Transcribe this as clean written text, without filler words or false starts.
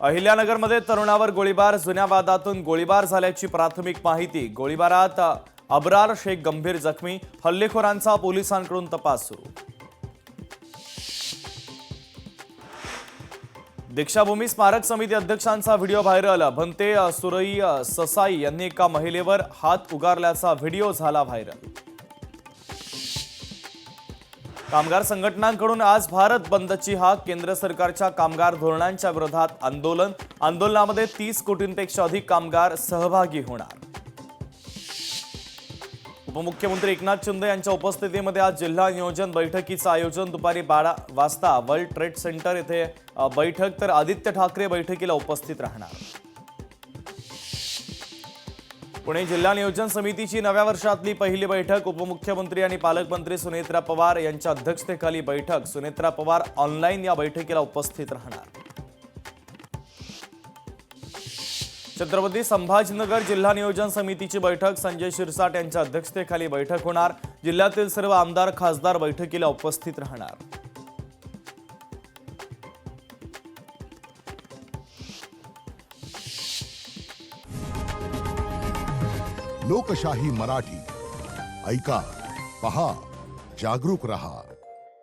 अहिल्यानगरमध्ये तरुणावर गोळीबार, जुन्या वादातून गोळीबार झाल्याची प्राथमिक माहिती। गोळीबारात अब्रार शेख गंभीर जखमी, हल्लेखोरांचा पोलिसांकडून तपास सुरू। दीक्षाभूमी स्मारक समिती अध्यक्षांचा व्हिडिओ व्हायरल, भंते सुरई ससाई यांनी एका महिलेवर हात उगारल्याचा व्हिडिओ झाला व्हायरल। कामगार संघटनांकडून आज भारत बंदची हाक, केंद्र सरकारच्या कामगार धोरणांच्या विरोधात आंदोलन। आंदोलनामध्ये 30 कोटींपेक्षा अधिक कामगार सहभागी होणार। उपमुख्यमंत्री एकनाथ शिंदे यांच्या उपस्थितीमध्ये आज जिल्हा नियोजन बैठकीचं आयोजन। दुपारी 12 वाजता वर्ल्ड ट्रेड सेंटर येथे बैठक, तर आदित्य ठाकरे बैठकीला उपस्थित राहणार। पुणे जिल्हा नियोजन समितीची नव्या वर्षातली पहिली बैठक, उपमुख्यमंत्री आणि पालकमंत्री सुनेत्रा पवार यांच्या अध्यक्षतेखाली बैठक। सुनेत्रा पवार ऑनलाईन या बैठकीला उपस्थित राहणार। छत्रपती संभाजीनगर जिल्हा नियोजन समितीची बैठक, संजय शिरसाट यांच्या अध्यक्षतेखाली बैठक होणार। जिल्ह्यातील सर्व आमदार खासदार बैठकीला उपस्थित राहणार। लोकशाही मराठी ऐका, पहा, जागरूक रहा।